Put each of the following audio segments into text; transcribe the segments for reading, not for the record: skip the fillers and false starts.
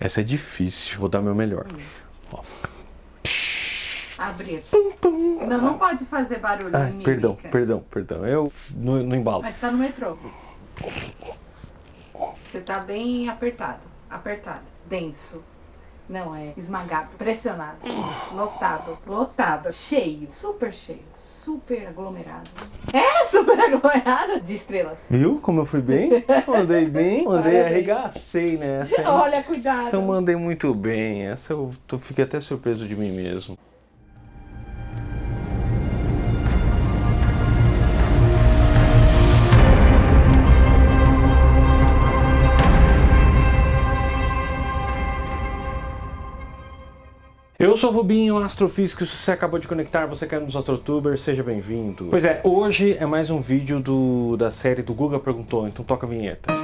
Essa é difícil, vou dar meu melhor. Ó. Abrir. Não pode fazer barulho. Ai, perdão. Eu no embalo. Mas tá no metrô. Você tá bem apertado. Denso. Não, é esmagado, pressionado, lotado, cheio, super aglomerado. Super aglomerado de estrelas. Viu como eu fui bem? Mandei, arregacei nessa. Olha, cuidado. Essa eu mandei muito bem, essa eu fiquei até surpreso de mim mesmo. Eu sou o Rubinho, astrofísico. Se você acabou de conectar, você quer nos AstroTubers, seja bem-vindo. Pois é, hoje é mais um vídeo da série do Guga Perguntou, então toca a vinheta.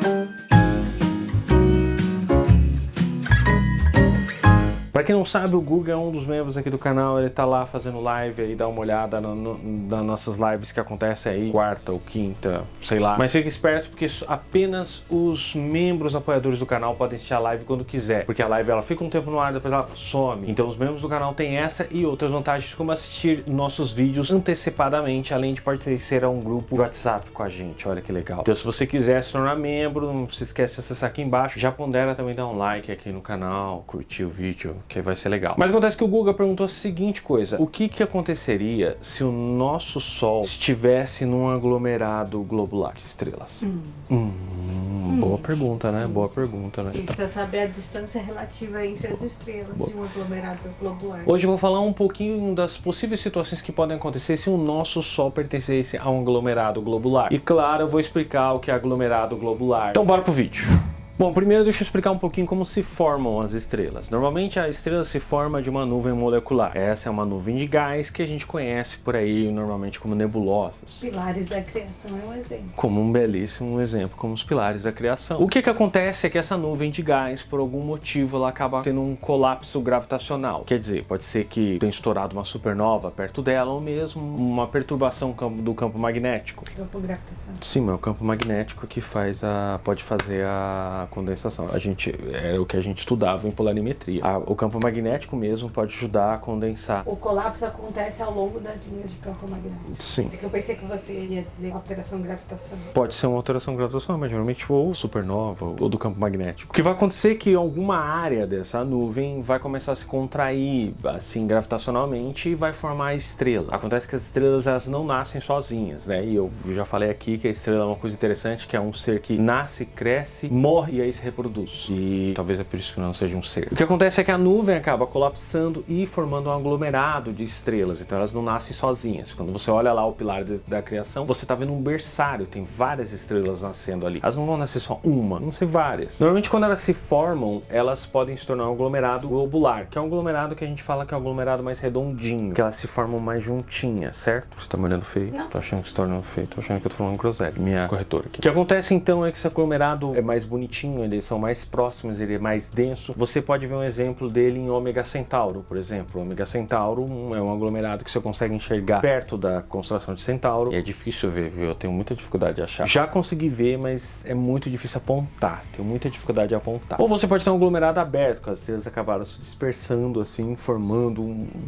Pra quem não sabe, o Guga é um dos membros aqui do canal, ele tá lá fazendo live aí, dá uma olhada nas nossas lives que acontecem aí, quarta ou quinta, sei lá. Mas fica esperto porque apenas os membros apoiadores do canal podem assistir a live quando quiser, porque a live ela fica um tempo no ar, depois ela some. Então os membros do canal têm essa e outras vantagens, como assistir nossos vídeos antecipadamente, além de pertencer a um grupo de WhatsApp com a gente, olha que legal. Então se você quiser se tornar membro, não se esquece de acessar aqui embaixo, já pondera também dar um like aqui no canal, curtir o vídeo, que vai ser legal. Mas acontece que o Guga perguntou a seguinte coisa: o que aconteceria se o nosso Sol estivesse num aglomerado globular de estrelas? Boa pergunta, né? Boa pergunta, né? E precisa saber a distância relativa entre as estrelas de um aglomerado globular. Hoje eu vou falar um pouquinho das possíveis situações que podem acontecer se o nosso Sol pertencesse a um aglomerado globular. E claro, eu vou explicar o que é aglomerado globular. Então bora pro vídeo. Bom, primeiro deixa eu explicar um pouquinho como se formam as estrelas. Normalmente a estrela se forma de uma nuvem molecular. Essa é uma nuvem de gás que a gente conhece por aí normalmente como nebulosas. Pilares da criação é um exemplo. Como um belíssimo exemplo, como os pilares da criação. O que acontece é que essa nuvem de gás, por algum motivo, ela acaba tendo um colapso gravitacional. Quer dizer, pode ser que tenha estourado uma supernova perto dela ou mesmo uma perturbação do campo magnético. Campo gravitacional. Sim, é o campo magnético que pode fazer a condensação. Era o que a gente estudava em polarimetria. O campo magnético mesmo pode ajudar a condensar. O colapso acontece ao longo das linhas de campo magnético. Sim. É que eu pensei que você ia dizer alteração gravitacional. Pode ser uma alteração gravitacional, mas geralmente ou supernova ou do campo magnético. O que vai acontecer é que alguma área dessa nuvem vai começar a se contrair assim gravitacionalmente e vai formar a estrela. Acontece que as estrelas elas não nascem sozinhas, né? E eu já falei aqui que a estrela é uma coisa interessante, que é um ser que nasce, cresce, morre e aí se reproduz. E talvez é por isso que não seja um ser. O que acontece é que a nuvem acaba colapsando e formando um aglomerado de estrelas. Então elas não nascem sozinhas. Quando você olha lá o pilar da criação, você tá vendo um berçário, tem várias estrelas nascendo ali. Elas não vão nascer só uma, vão ser várias. Normalmente quando elas se formam, elas podem se tornar um aglomerado globular, que é um aglomerado que a gente fala que é o aglomerado mais redondinho, que elas se formam mais juntinhas, certo? Você tá me olhando feio? Não. Tô achando que você tá olhando feio, tô achando que eu tô falando groselha. Minha corretora aqui. O que acontece então é que esse aglomerado é mais bonitinho, eles são mais próximos, ele é mais denso. Você pode ver um exemplo dele em Ômega Centauro, por exemplo. Ômega Centauro é um aglomerado que você consegue enxergar perto da constelação de Centauro. E é difícil ver, viu? Eu tenho muita dificuldade de achar. Já consegui ver, mas é muito difícil apontar. Tenho muita dificuldade de apontar. Ou você pode ter um aglomerado aberto, que as estrelas acabaram se dispersando assim, formando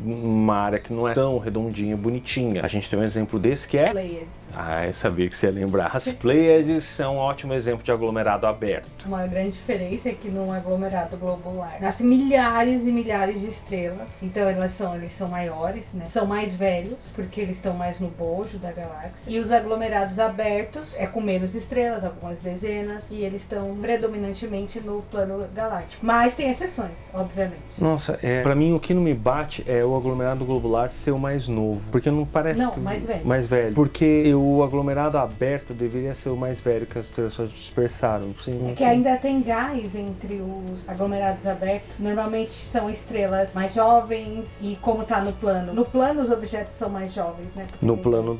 uma área que não é tão redondinha, bonitinha. A gente tem um exemplo desse que é... Pleiades. Ah, eu sabia que você ia lembrar. As Pleiades são um ótimo exemplo de aglomerado aberto. Uma grande diferença é que num aglomerado globular nascem milhares e milhares de estrelas. Então eles são maiores, né? São mais velhos, porque eles estão mais no bojo da galáxia. E os aglomerados abertos é com menos estrelas, algumas dezenas, e eles estão predominantemente no plano galáctico. Mas tem exceções, obviamente. Nossa, pra mim o que não me bate é o aglomerado globular ser o mais novo. Porque não parece... Não, mais velho. Mais velho. Porque o aglomerado aberto deveria ser o mais velho, que as estrelas só dispersaram. Sim, é que ainda tem gás entre os aglomerados abertos. Normalmente são estrelas mais jovens e como tá no plano. No plano os objetos são mais jovens, né? Porque no plano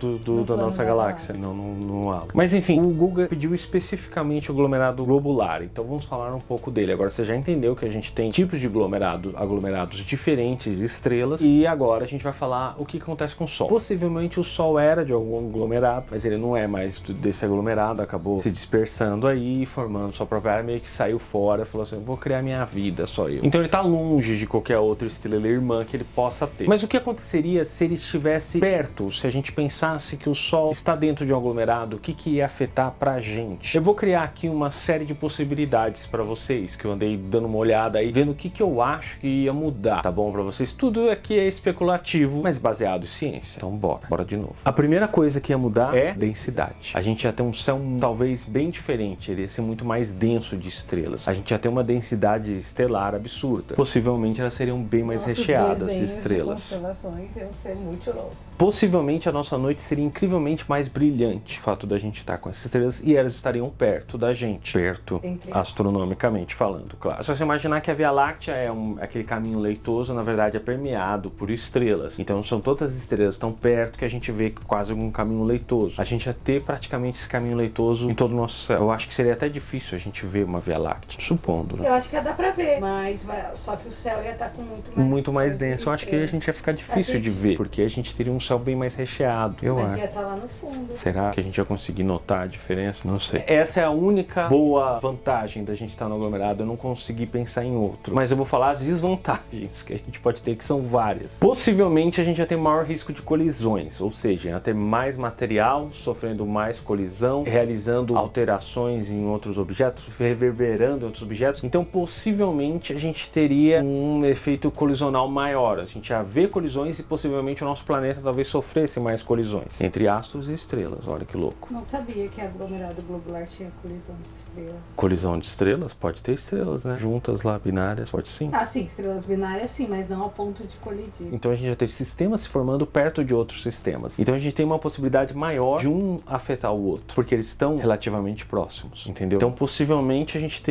da nossa galáxia, não no halo. Mas enfim, o Guga pediu especificamente o aglomerado globular. Então vamos falar um pouco dele. Agora você já entendeu que a gente tem tipos de aglomerados diferentes de estrelas. E agora a gente vai falar o que acontece com o Sol. Possivelmente o Sol era de algum aglomerado, mas ele não é mais desse aglomerado. Acabou se dispersando aí e formando sua própria cara meio que saiu fora e falou assim, vou criar minha vida, só eu. Então ele tá longe de qualquer outra estrela irmã que ele possa ter. Mas o que aconteceria se ele estivesse perto, se a gente pensasse que o Sol está dentro de um aglomerado, o que ia afetar pra gente? Eu vou criar aqui uma série de possibilidades pra vocês, que eu andei dando uma olhada aí, vendo o que eu acho que ia mudar, tá bom pra vocês? Tudo aqui é especulativo, mas baseado em ciência. Então bora de novo. A primeira coisa que ia mudar é densidade. A gente ia ter um céu talvez bem diferente, ele ia ser muito mais denso de estrelas. A gente ia ter uma densidade estelar absurda. Possivelmente elas seriam bem mais recheadas de estrelas. As constelações iam ser muito loucas. Possivelmente a nossa noite seria incrivelmente mais brilhante, o fato da gente estar com essas estrelas, e elas estariam perto da gente. Perto, astronomicamente falando, claro. Se você imaginar que a Via Láctea é aquele caminho leitoso, na verdade é permeado por estrelas. Então são todas as estrelas tão perto que a gente vê quase um caminho leitoso. A gente ia ter praticamente esse caminho leitoso em todo o nosso céu. Eu acho que seria até difícil a gente ver uma Via Láctea, supondo, né? Eu acho que ia dar pra ver, mas só que o céu ia estar com muito mais denso. Eu acho que a gente ia ficar difícil de ver, porque a gente teria um céu bem mais recheado. Mas ia estar lá no fundo. Será que a gente ia conseguir notar a diferença? Não sei. Essa é a única boa vantagem da gente estar no aglomerado. Eu não consegui pensar em outro. Mas eu vou falar as desvantagens que a gente pode ter, que são várias. Possivelmente a gente ia ter maior risco de colisões, ou seja, ia ter mais material sofrendo mais colisão, realizando alterações em outros objetos, reverberando em outros objetos. Então possivelmente a gente teria um efeito colisional maior. A gente ia ver colisões e possivelmente o nosso planeta talvez sofresse mais colisões entre astros e estrelas. Olha que louco. Não sabia que aglomerado globular tinha colisão de estrelas. Colisão de estrelas? Pode ter estrelas, né? Juntas lá, binárias, pode sim. Ah, sim, estrelas binárias sim, mas não ao ponto de colidir. Então a gente já teve sistemas se formando perto de outros sistemas. Então a gente tem uma possibilidade maior de um afetar o outro, porque eles estão relativamente próximos, entendeu? Então possivelmente a gente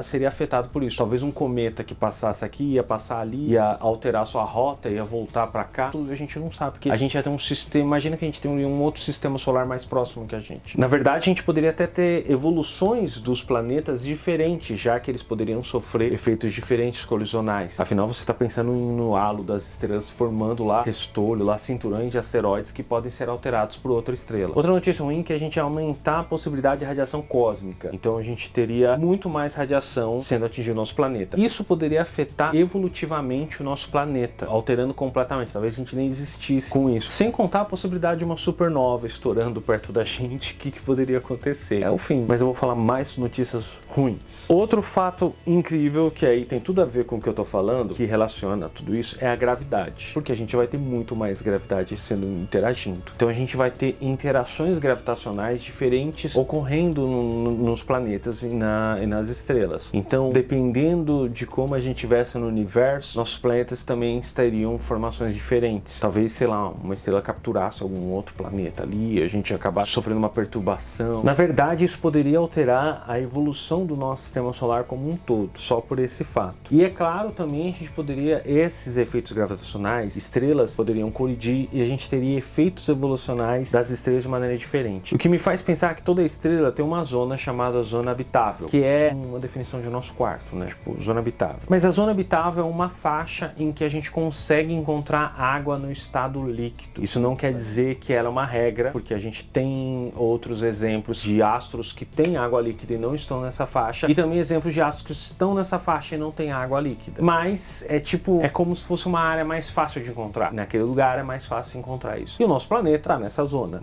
seria afetado por isso. Talvez um cometa que passasse aqui, ia passar ali, ia alterar sua rota, ia voltar pra cá. Tudo a gente não sabe, porque a gente ia ter um sistema, imagina que a gente tem um outro sistema solar mais próximo que a gente. Na verdade a gente poderia até ter evoluções dos planetas diferentes, já que eles poderiam sofrer efeitos diferentes colisionais. Afinal você está pensando no halo das estrelas formando lá restolho, lá cinturões de asteroides que podem ser alterados por outra estrela. Outra notícia ruim é que a gente ia aumentar a possibilidade de radiação cósmica. Então a gente teria muito mais radiação sendo atingido o nosso planeta. Isso poderia afetar evolutivamente o nosso planeta, alterando completamente. Talvez a gente nem existisse com isso. Sem contar a possibilidade de uma supernova estourando perto da gente, o que poderia acontecer? É o fim. Mas eu vou falar mais notícias ruins. Outro fato incrível, que aí tem tudo a ver com o que eu tô falando, que relaciona tudo isso, é a gravidade. Porque a gente vai ter muito mais gravidade sendo interagindo. Então a gente vai ter interações gravitacionais diferentes ocorrendo nos planetas e nas estrelas. Então, dependendo de como a gente estivesse no universo, nossos planetas também teriam formações diferentes. Talvez, sei lá, uma estrela capturasse algum outro planeta ali e a gente acabasse sofrendo uma perturbação. Na verdade, isso poderia alterar a evolução do nosso sistema solar como um todo, só por esse fato. E é claro, também a gente poderia, esses efeitos gravitacionais, estrelas poderiam colidir e a gente teria efeitos evolucionais das estrelas de maneira diferente. O que me faz pensar que toda estrela tem uma zona chamada zona habitável, que é uma definição de nosso quarto, né? Tipo, zona habitável. Mas a zona habitável é uma faixa em que a gente consegue encontrar água no estado líquido. Isso não quer dizer que ela é uma regra, porque a gente tem outros exemplos de astros que têm água líquida e não estão nessa faixa, e também exemplos de astros que estão nessa faixa e não têm água líquida. Mas é como se fosse uma área mais fácil de encontrar. Naquele lugar é mais fácil encontrar isso. E o nosso planeta tá nessa zona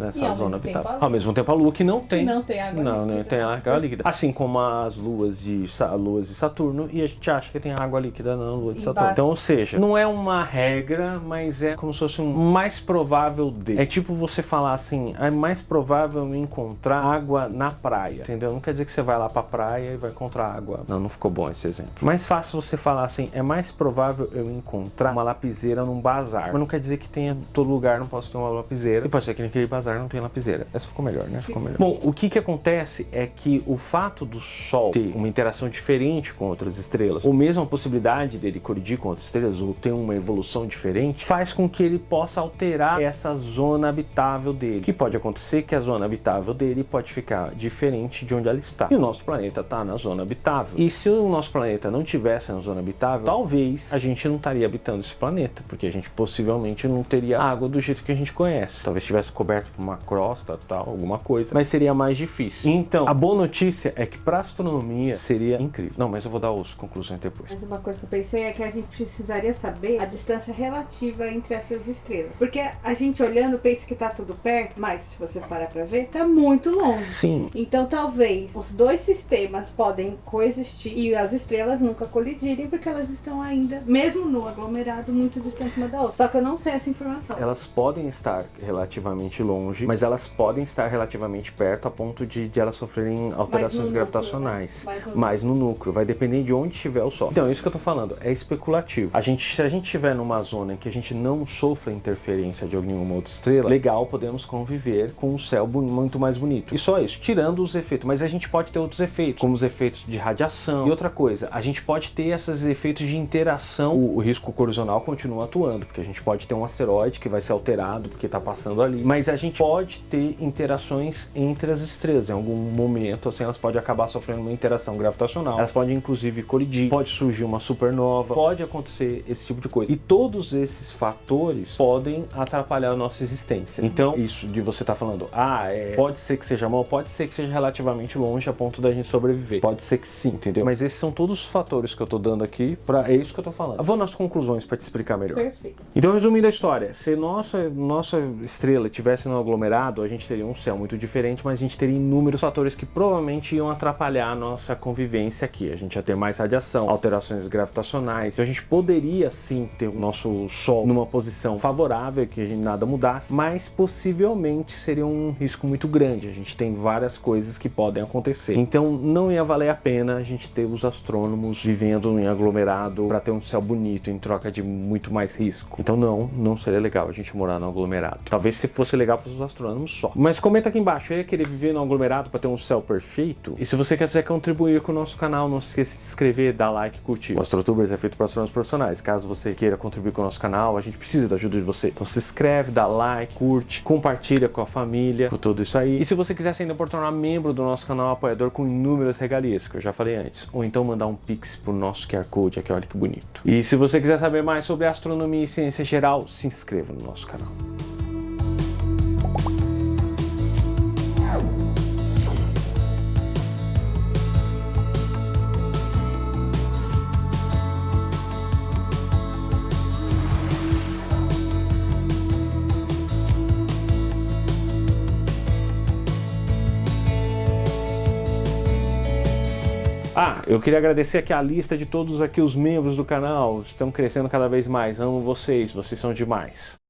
habitável. Ao mesmo tempo a Lua que não tem água líquida. Não tem água líquida. Assim como as luas de Saturno, e a gente acha que tem água líquida na Lua de Saturno. Então, ou seja, não é uma regra, mas é como se fosse um mais provável de. É tipo você falar assim, é mais provável encontrar água na praia, entendeu? Não quer dizer que você vai lá pra praia e vai encontrar água. Não ficou bom esse exemplo. Mais fácil você falar assim, é mais provável eu encontrar uma lapiseira num bazar. Mas não quer dizer que tenha em todo lugar, não posso ter uma lapiseira. E pode ser que naquele bazar não tenha lapiseira. Essa ficou melhor, né? Ficou melhor. Bom, o que acontece é que o fato do Sol ter uma interação diferente com outras estrelas, ou mesmo a possibilidade dele colidir com outras estrelas, ou ter uma evolução diferente, faz com que ele possa alterar essa zona habitável dele. O que pode acontecer é que a zona habitável dele pode ficar diferente de onde ela está. E o nosso planeta está na zona habitável. E se o nosso planeta não tivesse na zona habitável, talvez a gente não estaria habitando esse planeta, porque a gente possivelmente não teria água do jeito que a gente conhece. Talvez estivesse coberto por uma crosta, tal, alguma coisa, mas seria mais difícil. Então, a boa notícia é que que pra astronomia seria incrível. Não, mas eu vou dar as conclusões depois. Mas uma coisa que eu pensei é que a gente precisaria saber a distância relativa entre essas estrelas. Porque a gente olhando pensa que tá tudo perto, mas se você parar pra ver, tá muito longe. Sim. Então talvez os dois sistemas podem coexistir e as estrelas nunca colidirem porque elas estão ainda, mesmo no aglomerado, muito distantes uma da outra. Só que eu não sei essa informação. Elas podem estar relativamente longe, mas elas podem estar relativamente perto a ponto de elas sofrerem alterações gravitacionais. Mais no núcleo. Vai depender de onde estiver o Sol. Então, é isso que eu tô falando. É especulativo. Se a gente estiver numa zona em que a gente não sofra interferência de nenhuma outra estrela, legal, podemos conviver com um céu muito mais bonito. E só isso, tirando os efeitos. Mas a gente pode ter outros efeitos, como os efeitos de radiação. E outra coisa, a gente pode ter esses efeitos de interação. O risco corrosional continua atuando, porque a gente pode ter um asteroide que vai ser alterado porque tá passando ali. Mas a gente pode ter interações entre as estrelas. Em algum momento, assim, elas podem acabar sofrendo uma interação gravitacional. Elas podem, inclusive, colidir. Pode surgir uma supernova. Pode acontecer esse tipo de coisa. E todos esses fatores podem atrapalhar a nossa existência. Então, isso de você estar falando, pode ser que seja mal, pode ser que seja relativamente longe a ponto da gente sobreviver. Pode ser que sim, entendeu? Mas esses são todos os fatores que eu tô dando aqui é isso que eu tô falando. Eu vou nas conclusões para te explicar melhor. Perfeito. Então, resumindo a história, se nossa estrela tivesse no aglomerado, a gente teria um céu muito diferente, mas a gente teria inúmeros fatores que provavelmente iam atrapalhar a nossa convivência aqui. A gente ia ter mais radiação, alterações gravitacionais. Então a gente poderia sim ter o nosso Sol numa posição favorável, que a gente nada mudasse, mas possivelmente seria um risco muito grande. A gente tem várias coisas que podem acontecer. Então não ia valer a pena a gente ter os astrônomos vivendo em aglomerado para ter um céu bonito em troca de muito mais risco. Então não seria legal a gente morar no aglomerado. Talvez se fosse legal para os astrônomos só. Mas comenta aqui embaixo, eu ia querer viver no aglomerado para ter um céu perfeito? E se você quiser contribuir com o nosso canal, não se esqueça de se inscrever, dar like e curtir. O AstroTubers é feito para astrônomos profissionais. Caso você queira contribuir com o nosso canal, a gente precisa da ajuda de você. Então se inscreve, dá like, curte, compartilha com a família, com tudo isso aí. E se você quiser ainda por tornar membro do nosso canal apoiador com inúmeras regalias, que eu já falei antes, ou então mandar um pix pro nosso QR Code aqui, olha que bonito. E se você quiser saber mais sobre astronomia e ciência geral, se inscreva no nosso canal. Eu queria agradecer aqui a lista de todos aqui os membros do canal. Estão crescendo cada vez mais. Amo vocês, vocês são demais.